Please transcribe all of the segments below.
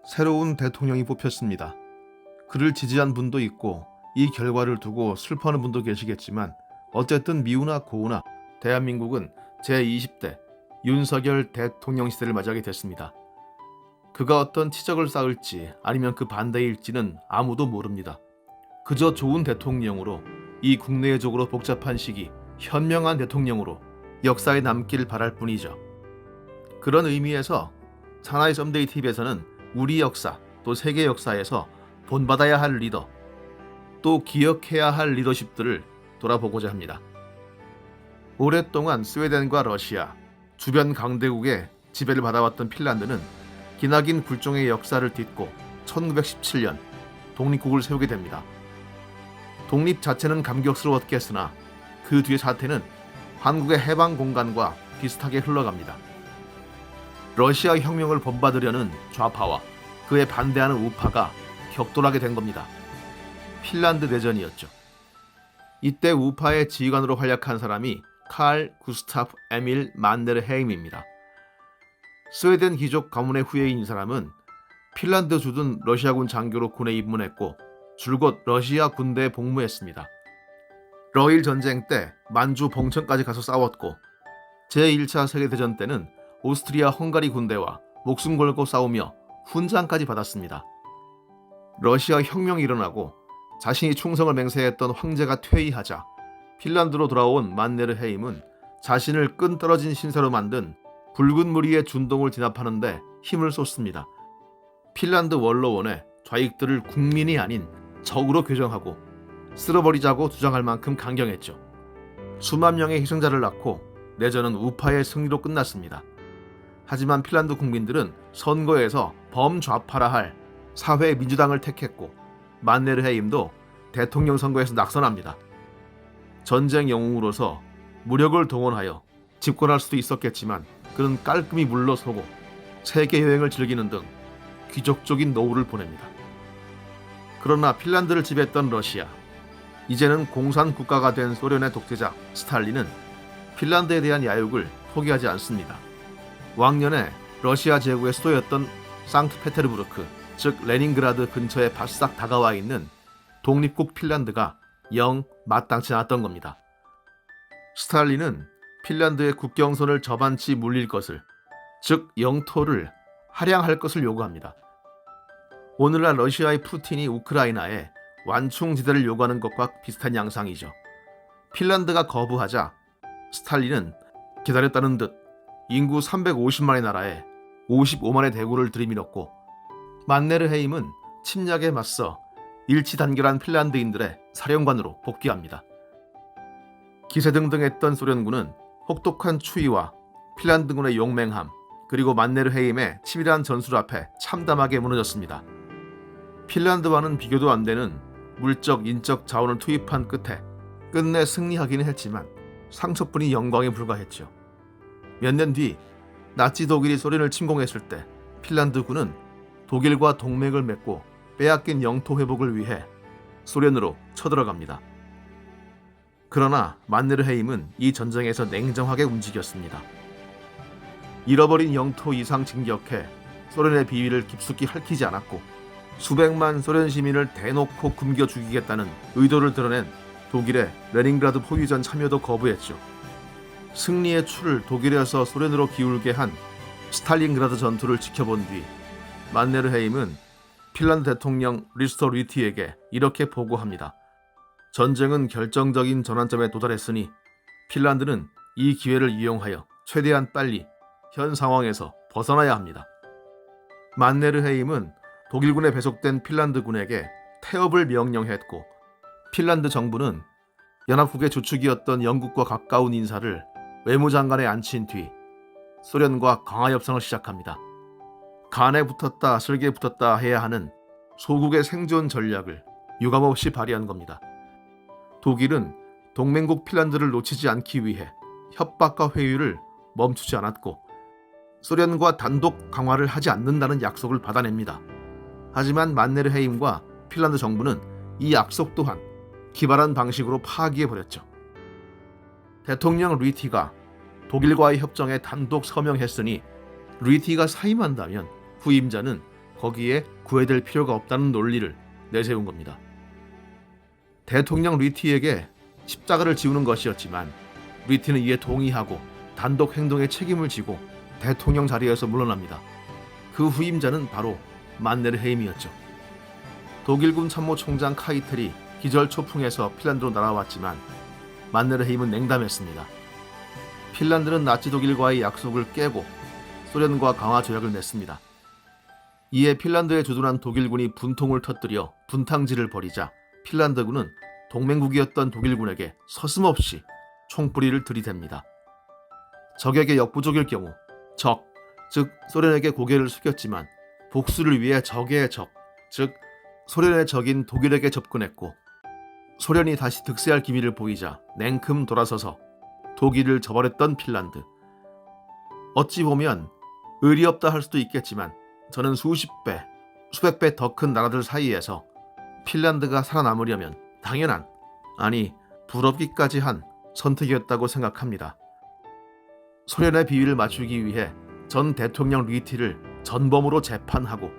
새로운 대통령이 뽑혔습니다. 그를 지지한 분도 있고 이 결과를 두고 슬퍼하는 분도 계시겠지만 어쨌든 미우나 고우나 대한민국은 제20대 윤석열 대통령 시대를 맞이하게 됐습니다. 그가 어떤 치적을 쌓을지 아니면 그 반대일지는 아무도 모릅니다. 그저 좋은 대통령으로 이 국내외적으로 복잡한 시기 현명한 대통령으로 역사에 남길 바랄 뿐이죠. 그런 의미에서 사나이 썸데이 TV에서는 우리 역사 또 세계 역사에서 본받아야 할 리더 또 기억해야 할 리더십들을 돌아보고자 합니다. 오랫동안 스웨덴과 러시아, 주변 강대국의 지배를 받아왔던 핀란드는 기나긴 굴종의 역사를 딛고 1917년 독립국을 세우게 됩니다. 독립 자체는 감격스러웠겠으나 그 뒤의 사태는 한국의 해방 공간과 비슷하게 흘러갑니다. 러시아 혁명을 본받으려는 좌파와 그에 반대하는 우파가 격돌하게 된 겁니다. 핀란드 내전이었죠. 이때 우파의 지휘관으로 활약한 사람이 칼 구스타프 에밀 만네르헤임입니다. 스웨덴 귀족 가문의 후예인 이 사람은 핀란드 주둔 러시아군 장교로 군에 입문했고 줄곧 러시아 군대에 복무했습니다. 러일 전쟁 때 만주 봉천까지 가서 싸웠고 제1차 세계대전 때는 오스트리아 헝가리 군대와 목숨 걸고 싸우며 훈장까지 받았습니다. 러시아 혁명이 일어나고 자신이 충성을 맹세했던 황제가 퇴위하자 핀란드로 돌아온 만네르헤임은 자신을 끈떨어진 신사로 만든 붉은 무리의 준동을 진압하는 데 힘을 쏟습니다. 핀란드 원로원의 좌익들을 국민이 아닌 적으로 규정하고 쓸어버리자고 주장할 만큼 강경했죠. 수만 명의 희생자를 낳고 내전은 우파의 승리로 끝났습니다. 하지만 핀란드 국민들은 선거에서 범좌파라 할 사회민주당을 택했고 만네르헤임도 대통령 선거에서 낙선합니다. 전쟁 영웅으로서 무력을 동원하여 집권할 수도 있었겠지만 그는 깔끔히 물러서고 세계 여행을 즐기는 등 귀족적인 노후를 보냅니다. 그러나 핀란드를 지배했던 러시아, 이제는 공산 국가가 된 소련의 독재자 스탈린은 핀란드에 대한 야욕을 포기하지 않습니다. 왕년에 러시아 제국의 수도였던 상트페테르부르크, 즉 레닌그라드 근처에 바싹 다가와 있는 독립국 핀란드가 영 마땅치 않았던 겁니다. 스탈린은 핀란드의 국경선을 저반치 물릴 것을, 즉 영토를 할양할 것을 요구합니다. 오늘날 러시아의 푸틴이 우크라이나에 완충지대를 요구하는 것과 비슷한 양상이죠. 핀란드가 거부하자 스탈린은 기다렸다는 듯 인구 350만의 나라에 55만의 대군을 들이밀었고 만네르헤임은 침략에 맞서 일치단결한 핀란드인들의 사령관으로 복귀합니다. 기세등등했던 소련군은 혹독한 추위와 핀란드군의 용맹함 그리고 만네르헤임의 치밀한 전술 앞에 참담하게 무너졌습니다. 핀란드와는 비교도 안 되는 물적, 인적 자원을 투입한 끝에 끝내 승리하기는 했지만 상처뿐이 영광에 불과했죠. 몇 년 뒤 나치 독일이 소련을 침공했을 때 핀란드군은 독일과 동맹을 맺고 빼앗긴 영토 회복을 위해 소련으로 쳐들어갑니다. 그러나 만네르헤임은 이 전쟁에서 냉정하게 움직였습니다. 잃어버린 영토 이상 진격해 소련의 비위를 깊숙이 핥히지 않았고 수백만 소련 시민을 대놓고 굶겨 죽이겠다는 의도를 드러낸 독일의 레닌그라드 포위전 참여도 거부했죠. 승리의 추를 독일에서 소련으로 기울게 한 스탈린그라드 전투를 지켜본 뒤 만네르헤임은 핀란드 대통령 리스토 리티에게 이렇게 보고합니다. 전쟁은 결정적인 전환점에 도달했으니 핀란드는 이 기회를 이용하여 최대한 빨리 현 상황에서 벗어나야 합니다. 만네르헤임은 독일군에 배속된 핀란드군에게 태업을 명령했고 핀란드 정부는 연합국의 주축이었던 영국과 가까운 인사를 외무장관에 앉힌 뒤 소련과 강화 협상을 시작합니다. 간에 붙었다 슬게 붙었다 해야 하는 소국의 생존 전략을 유감없이 발휘한 겁니다. 독일은 동맹국 핀란드를 놓치지 않기 위해 협박과 회유를 멈추지 않았고 소련과 단독 강화를 하지 않는다는 약속을 받아냅니다. 하지만 만네르헤임과 핀란드 정부는 이 약속 또한 기발한 방식으로 파기해버렸죠. 대통령 리티가 독일과의 협정에 단독 서명했으니 리티가 사임한다면 후임자는 거기에 구애될 필요가 없다는 논리를 내세운 겁니다. 대통령 리티에게 십자가를 지우는 것이었지만 리티는 이에 동의하고 단독 행동에 책임을 지고 대통령 자리에서 물러납니다. 그 후임자는 바로 만네르헤임이었죠. 독일군 참모총장 카이텔이 기절초풍해서 핀란드로 날아왔지만 만네르헤임은 냉담했습니다. 핀란드는 나치 독일과의 약속을 깨고 소련과 강화 조약을 맺습니다. 이에 핀란드에 주둔한 독일군이 분통을 터뜨려 분탕질을 벌이자 핀란드군은 동맹국이었던 독일군에게 서슴없이 총뿌리를 들이댑니다. 적에게 역부족일 경우 즉 소련에게 고개를 숙였지만 복수를 위해 적의 적, 즉 소련의 적인 독일에게 접근했고 소련이 다시 득세할 기미를 보이자 냉큼 돌아서서 독일을 저버렸던 핀란드. 어찌 보면 의리 없다 할 수도 있겠지만 저는 수십 배, 수백 배 더 큰 나라들 사이에서 핀란드가 살아남으려면 당연한, 아니 부럽기까지 한 선택이었다고 생각합니다. 소련의 비위를 맞추기 위해 전 대통령 리티를 전범으로 재판하고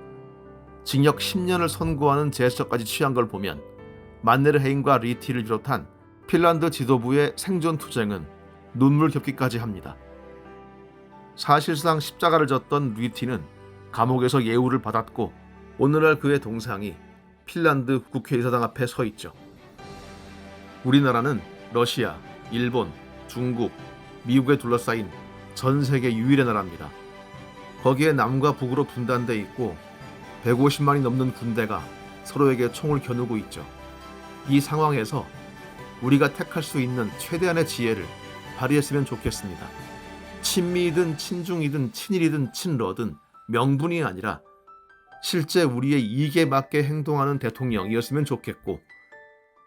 징역 10년을 선고하는 제스처까지 취한 걸 보면 만네르헤임과 리티를 비롯한 핀란드 지도부의 생존 투쟁은 눈물겹기까지 합니다. 사실상 십자가를 졌던 리티는 감옥에서 예우를 받았고 오늘날 그의 동상이 핀란드 국회의사당 앞에 서 있죠. 우리나라는 러시아, 일본, 중국, 미국에 둘러싸인 전 세계 유일의 나라입니다. 거기에 남과 북으로 분단돼 있고 150만이 넘는 군대가 서로에게 총을 겨누고 있죠. 이 상황에서 우리가 택할 수 있는 최대한의 지혜를 발휘했으면 좋겠습니다. 친미이든 친중이든 친일이든 친러든 명분이 아니라 실제 우리의 이익에 맞게 행동하는 대통령이었으면 좋겠고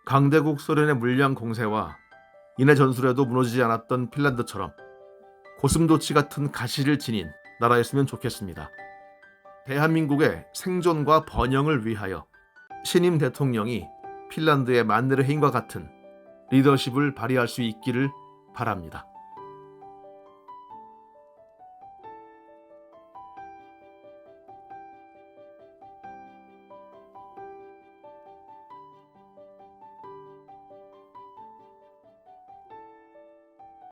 강대국 소련의 물량 공세와 인해 전술에도 무너지지 않았던 핀란드처럼 고슴도치 같은 가시를 지닌 나라였으면 좋겠습니다. 대한민국의 생존과 번영을 위하여 신임 대통령이 핀란드의 만네르헤임과 같은 리더십을 발휘할 수 있기를 바랍니다.